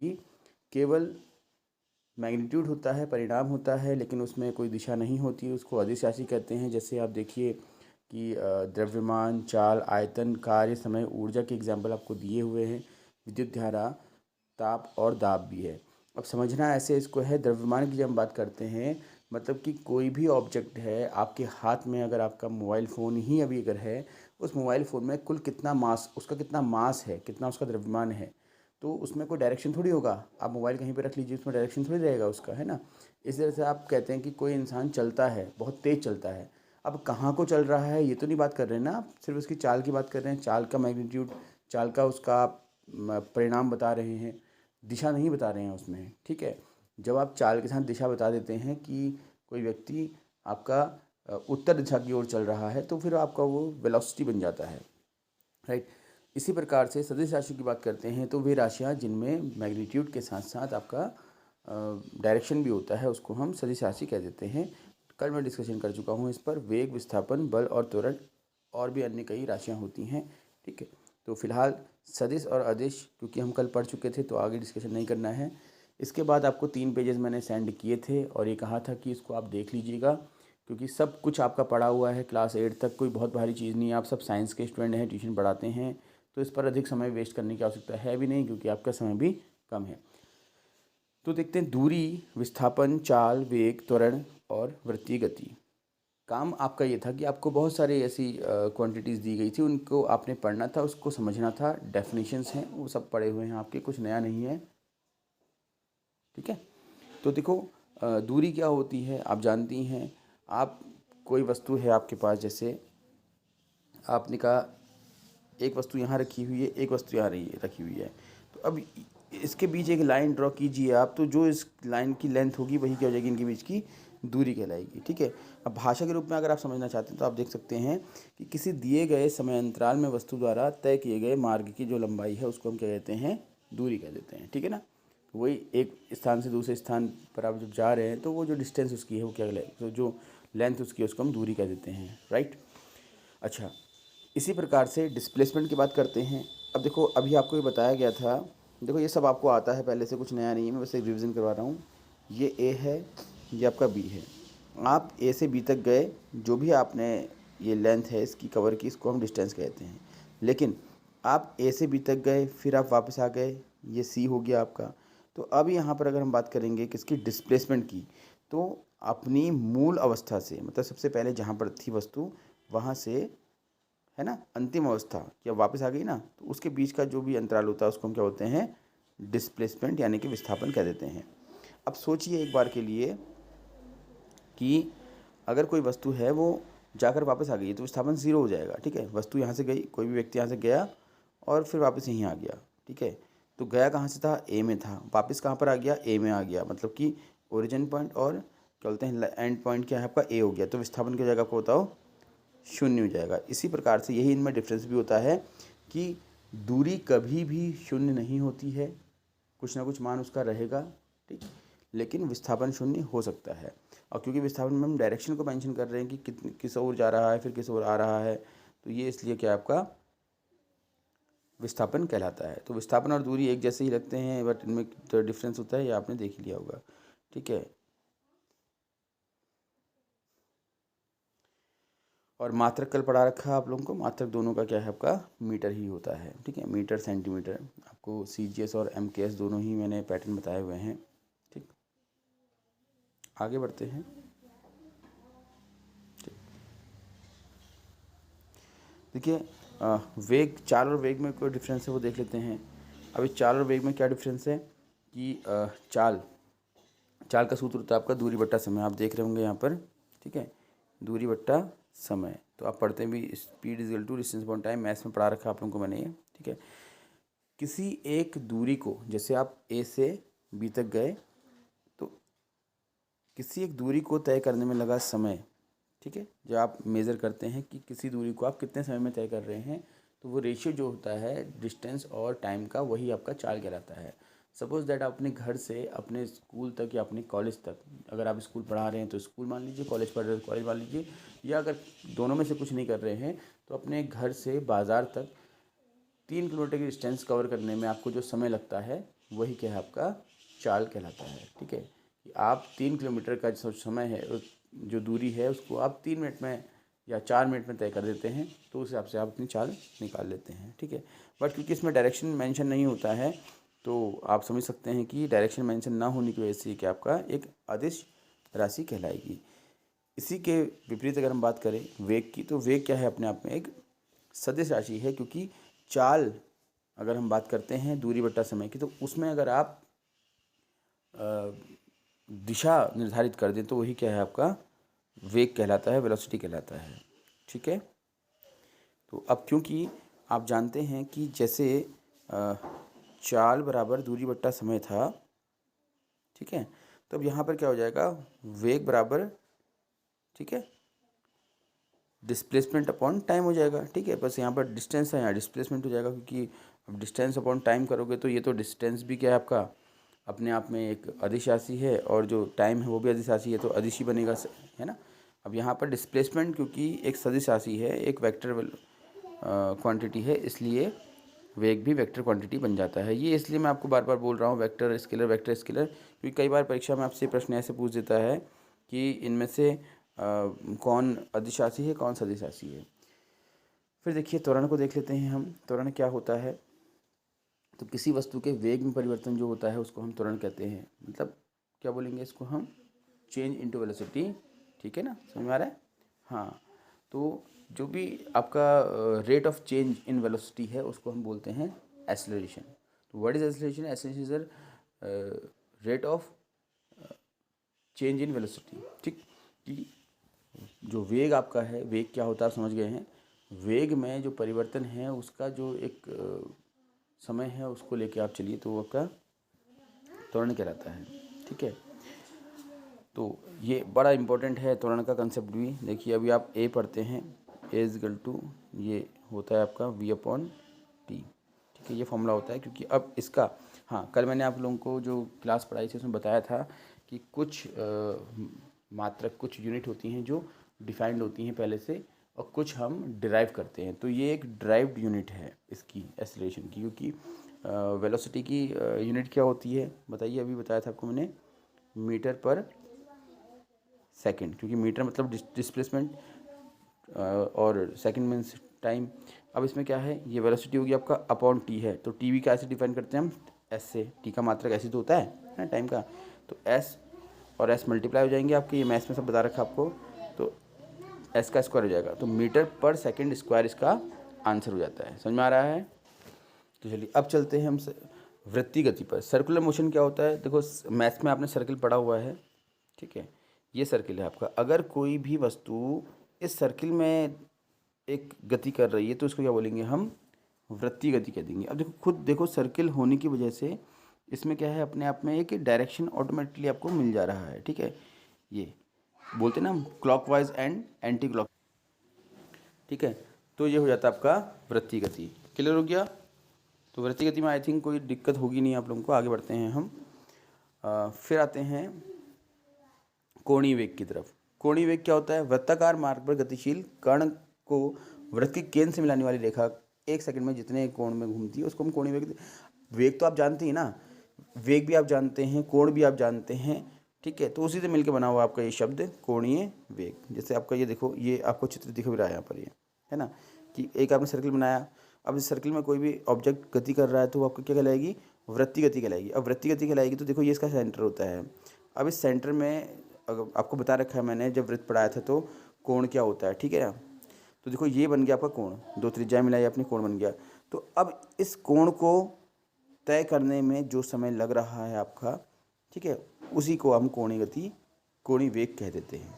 कि केवल मैग्नीट्यूड होता है, परिणाम होता है, लेकिन उसमें कोई दिशा नहीं होती, उसको अदिश राशि कहते हैं। जैसे आप देखिए कि द्रव्यमान, चाल, आयतन, कार्य, समय, ऊर्जा के एग्जाम्पल आपको दिए हुए हैं। विद्युत धारा, ताप और दाब भी है। अब समझना ऐसे इसको है, द्रव्यमान की जब हम बात करते हैं, मतलब कि कोई भी ऑब्जेक्ट है आपके हाथ में, अगर आपका मोबाइल फ़ोन ही अभी अगर है, उस मोबाइल फ़ोन में कुल कितना मास, उसका कितना मास है, कितना उसका द्रव्यमान है, तो उसमें कोई डायरेक्शन थोड़ी होगा। आप मोबाइल कहीं पे रख लीजिए, उसमें डायरेक्शन थोड़ी रहेगा उसका, है ना। इस तरह से आप कहते हैं कि कोई इंसान चलता है, बहुत तेज़ चलता है। अब कहाँ को चल रहा है ये तो नहीं बात कर रहे हैं ना आप, सिर्फ उसकी चाल की बात कर रहे हैं, चाल का मैग्नीट्यूड, चाल का उसका परिणाम बता रहे हैं, दिशा नहीं बता रहे हैं उसमें, ठीक है। जब आप चाल के साथ दिशा बता देते हैं कि कोई व्यक्ति आपका उत्तर दिशा की ओर चल रहा है, तो फिर आपका वो वेलोसिटी बन जाता है, राइट। इसी प्रकार से सदिश राशि की बात करते हैं तो वे राशियाँ जिनमें मैग्नीट्यूड के साथ साथ आपका डायरेक्शन भी होता है, उसको हम सदिश राशि कह देते हैं। कल मैं डिस्कशन कर चुका हूँ इस पर, वेग, विस्थापन, बल और त्वरण, और भी अन्य कई राशियाँ होती हैं, ठीक है। तो फिलहाल सदिश और अदिश क्योंकि हम कल पढ़ चुके थे तो आगे डिस्कशन नहीं करना है। इसके बाद आपको 3 पेजेस मैंने सेंड किए थे और ये कहा था कि इसको आप देख लीजिएगा, क्योंकि सब कुछ आपका पढ़ा हुआ है क्लास 8 तक, कोई बहुत भारी चीज़ नहीं है। आप सब साइंस के स्टूडेंट हैं, ट्यूशन पढ़ाते हैं, तो इस पर अधिक समय वेस्ट करने की आवश्यकता है भी नहीं, क्योंकि आपका समय भी कम है। तो देखते हैं, दूरी, विस्थापन, चाल, वेग, त्वरण और वृत्तीय गति। काम आपका ये था कि आपको बहुत सारे ऐसी क्वांटिटीज़ दी गई थी, उनको आपने पढ़ना था, उसको समझना था। डेफिनेशंस हैं वो सब पढ़े हुए हैं आपके, कुछ नया नहीं है, ठीक है। तो देखो, दूरी क्या होती है आप जानती हैं। आप, कोई वस्तु है आपके पास, जैसे आपने कहा एक वस्तु यहाँ रखी हुई है, एक वस्तु यहाँ रखी हुई है, तो अब इसके बीच एक लाइन ड्रॉ कीजिए आप, तो जो इस लाइन की लेंथ होगी वही क्या हो जाएगी, इनके बीच की दूरी कहलाएगी, ठीक है। अब भाषा के रूप में अगर आप समझना चाहते हैं तो आप देख सकते हैं कि किसी दिए गए समय अंतराल में वस्तु द्वारा तय किए गए मार्ग की जो लंबाई है उसको हम क्या कहते हैं, दूरी कह देते हैं, ठीक है ना। वही एक स्थान से दूसरे स्थान पर आप जब जा रहे हैं तो वो जो डिस्टेंस उसकी है वो क्या तो जो लेंथ उसकी है उसको हम दूरी कह देते हैं, राइट। अच्छा, इसी प्रकार से डिस्प्लेसमेंट की बात करते हैं। अब देखो, अभी आपको ये बताया गया था, देखो ये सब आपको आता है पहले से, कुछ नया नहीं है, मैं बस एक रिवीजन करवा रहा हूँ। ये ए है, ये आपका बी है। आप ए से बी तक गए, जो भी आपने ये लेंथ है इसकी कवर की, इसको हम डिस्टेंस कहते हैं। लेकिन आप ए से बी तक गए, फिर आप वापस आ गए, ये सी हो गया आपका। तो अब यहाँ पर अगर हम बात करेंगे किसकी, डिस्प्लेसमेंट की, तो अपनी मूल अवस्था से, मतलब सबसे पहले जहाँ पर थी वस्तु वहाँ से, है ना, अंतिम अवस्था या वापस आ गई ना, तो उसके बीच का जो भी अंतराल होता है उसको हम क्या बोलते हैं, डिस्प्लेसमेंट यानी कि विस्थापन कह देते हैं। अब सोचिए एक बार के लिए कि अगर कोई वस्तु है वो जाकर वापस आ गई तो विस्थापन 0 हो जाएगा, ठीक है। वस्तु यहाँ से गई, कोई भी व्यक्ति यहाँ से गया और फिर वापस यहीं आ गया, ठीक है। तो गया कहाँ से था, ए में था, वापस कहाँ पर आ गया, ए में आ गया, मतलब कि ओरिजिन पॉइंट और क्या बोलते हैं एंड पॉइंट क्या है आपका, ए हो गया, तो विस्थापन की जगह को बताओ, 0 हो जाएगा। इसी प्रकार से यही इनमें डिफरेंस भी होता है कि दूरी कभी भी 0 नहीं होती है, कुछ ना कुछ मान उसका रहेगा, ठीक। लेकिन विस्थापन 0 हो सकता है, और क्योंकि विस्थापन में हम डायरेक्शन को मेंशन कर रहे हैं कि कितनी किस ओर जा रहा है, फिर किस ओर आ रहा है, तो ये इसलिए क्या आपका विस्थापन कहलाता है। तो विस्थापन और दूरी एक जैसे ही लगते हैं, बट इनमें जो डिफरेंस होता है ये आपने देख ही लिया होगा, ठीक है। और मात्रक कल पढ़ा रखा है आप लोगों को, मात्रक दोनों का क्या है आपका, मीटर ही होता है, ठीक है। मीटर, सेंटीमीटर, आपको सीजीएस और एमकेएस दोनों ही मैंने पैटर्न बताए हुए हैं, ठीक। आगे बढ़ते हैं, ठीक। देखिए, वेग, चाल और वेग में कोई डिफरेंस है वो देख लेते हैं। अभी चाल और वेग में क्या डिफरेंस है कि चाल, चाल का सूत्र होता है आपका दूरी बट्टा समय, आप देख रहे होंगे यहाँ पर, ठीक है, दूरी बट्टा समय। तो आप पढ़ते हैं भी, speed is equal to distance upon time, maths में पढ़ा रखा है आप लोगों को मैंने ये, ठीक है। किसी एक दूरी को, जैसे आप ए से बी तक गए, तो किसी एक दूरी को तय करने में लगा समय, ठीक है, जब आप मेज़र करते हैं कि किसी दूरी को आप कितने समय में तय कर रहे हैं, तो वो रेशियो जो होता है डिस्टेंस और टाइम का, वही आपका चाल कहलाता है। सपोज़ दैट आप अपने घर से अपने स्कूल तक या अपने कॉलेज तक, अगर आप स्कूल पढ़ा रहे हैं तो स्कूल मान लीजिए, कॉलेज पढ़ रहे हैं तो कॉलेज मान लीजिए, या अगर दोनों में से कुछ नहीं कर रहे हैं तो अपने घर से बाज़ार तक 3 किलोमीटर की डिस्टेंस कवर करने में आपको जो समय लगता है वही क्या है आपका चाल कहलाता है। ठीक है, कि आप 3 किलोमीटर का जो समय है, जो दूरी है, उसको आप 3 मिनट में या 4 मिनट में तय कर देते हैं, तो उस हिसाब से आप अपनी चाल निकाल लेते हैं। ठीक है, बट क्योंकि इसमें डायरेक्शन मेंशन नहीं होता है, तो आप समझ सकते हैं कि डायरेक्शन मेंशन ना होने की वजह से कि आपका एक अदिश राशि कहलाएगी। इसी के विपरीत अगर हम बात करें वेग की, तो वेग क्या है अपने आप में एक सदिश राशि है, क्योंकि चाल अगर हम बात करते हैं दूरी बट्टा समय की, तो उसमें अगर आप दिशा निर्धारित कर दें तो वही क्या है आपका वेग कहलाता है, वेलोसिटी कहलाता है। ठीक है, तो अब क्योंकि आप जानते हैं कि जैसे चाल बराबर दूरी बट्टा समय था, ठीक है, तो अब यहाँ पर क्या हो जाएगा, वेग बराबर, ठीक है, डिस्प्लेसमेंट अपॉन टाइम हो जाएगा। ठीक है, बस यहाँ पर डिस्टेंस है, यहाँ डिस्प्लेसमेंट हो जाएगा, क्योंकि अब डिस्टेंस अपॉन टाइम करोगे तो ये तो डिस्टेंस भी क्या है आपका अपने आप में एक अदिश राशि है, और जो टाइम है वो भी अदिश राशि है, तो अदिश ही बनेगा, है ना। अब यहाँ पर डिस्प्लेसमेंट क्योंकि एक सदिश राशि है, एक वेक्टर क्वांटिटी है, इसलिए वेग भी वेक्टर क्वांटिटी बन जाता है। ये इसलिए मैं आपको बार बार बोल रहा हूँ वेक्टर स्केलर, क्योंकि कई बार परीक्षा में आपसे प्रश्न ऐसे पूछ देता है कि इनमें से कौन अदिश राशि है, कौन सदिश राशि है। फिर देखिए त्वरण को देख लेते हैं हम। त्वरण क्या होता है, तो किसी वस्तु के वेग में परिवर्तन जो होता है उसको हम त्वरण कहते हैं। मतलब क्या बोलेंगे इसको हम, चेंज इनटू वेलोसिटी। ठीक है ना, समझ में आ रहा है। हाँ, तो जो भी आपका rate of change in velocity है उसको हम बोलते हैं एक्सेलरेशन। तो what is acceleration? Acceleration is the rate of change in velocity. ठीक, कि जो वेग आपका है, वेग क्या होता है आप समझ गए हैं। वेग में जो परिवर्तन है उसका जो एक समय है उसको लेके आप चलिए, तो वो आपका त्वरण कहलाता है। ठीक है, तो ये बड़ा इम्पोर्टेंट है त्वरण का कंसेप्ट भी। देखिए अभी आप ए पढ़ते हैं, ए इज इक्वल टू, ये होता है आपका वी अपॉन टी। ठीक है, ये फॉर्मूला होता है, क्योंकि अब इसका, हाँ, कल मैंने आप लोगों को जो क्लास पढ़ाई थी उसमें बताया था कि कुछ मात्रक, कुछ यूनिट होती हैं जो डिफाइंड होती हैं पहले से, और कुछ हम डिराइव करते हैं। तो ये एक डिराइव्ड यूनिट है इसकी एक्सेलरेशन की, क्योंकि वेलोसिटी की यूनिट क्या होती है बताइए, अभी बताया था आपको मैंने, मीटर पर सेकंड, क्योंकि मीटर मतलब डिस्प्लेसमेंट और सेकंड मीन्स टाइम। अब इसमें क्या है, ये वेलोसिटी होगी आपका अपॉन टी है, तो टी भी कैसे डिफाइन करते हैं हम, एस से। टी का मात्रक ऐसे तो होता है ना टाइम का, तो एस और एस मल्टीप्लाई हो जाएंगे आपके, ये मैथ्स में सब बता रखा आपको, तो एस का स्क्वायर हो जाएगा, तो मीटर पर सेकंड स्क्वायर इसका आंसर हो जाता है। समझ में आ रहा है। तो चलिए अब चलते हैं हम वृत्तीय गति पर। सर्कुलर मोशन क्या होता है, देखो मैथ्स में आपने सर्किल पढ़ा हुआ है। ठीक है, ये सर्किल है आपका, अगर कोई भी वस्तु इस सर्किल में एक गति कर रही है तो इसको क्या बोलेंगे हम, वृत्तीय गति कह देंगे। अब देखो खुद देखो, सर्किल होने की वजह से इसमें क्या है, अपने आप में एक डायरेक्शन ऑटोमेटिकली आपको मिल जा रहा है। ठीक है, ये बोलते हैं ना हम क्लॉकवाइज एंड एंटी क्लॉक। ठीक है, तो ये हो जाता है आपका वृत्तीय गति। क्लियर हो गया। तो वृत्तीय गति में आई थिंक कोई दिक्कत होगी नहीं आप लोगों को। आगे बढ़ते हैं हम। फिर आते हैं कोणीय वेग की तरफ। कोणीय वेग क्या होता है, वृत्ताकार मार्ग पर गतिशील कण को वृत्त के केंद्र से मिलाने वाली रेखा 1 सेकंड में जितने कोण में घूमती है उसको हम कोणीय वेग। वेग तो आप जानते हैं ना, वेग भी आप जानते हैं, कोण भी आप जानते हैं। ठीक है, तो उसी से मिलकर बना हुआ आपका ये शब्द कोणीय वेग। जैसे आपका ये देखो, ये आपको चित्र दिख भी रहा है यहाँ पर, ये है ना, कि एक आपने सर्किल बनाया। अब इस सर्किल में कोई भी ऑब्जेक्ट गति कर रहा है तो आपको क्या कहलाएगी, वृत्तीय गति कहलाएगी। अब वृत्तीय गति कहलाएगी तो देखो ये इसका सेंटर होता है। अब इस सेंटर में अगर आपको बता रखा है मैंने, जब वृत्त पढ़ाया था तो कोण क्या होता है। ठीक है ना, तो देखो ये बन गया आपका कोण, दो त्रिज्याएं मिलाई अपनी, कोण बन गया। तो अब इस कोण को तय करने में जो समय लग रहा है आपका, ठीक है, उसी को हम कोणीय गति, कोणीय वेग कह देते हैं।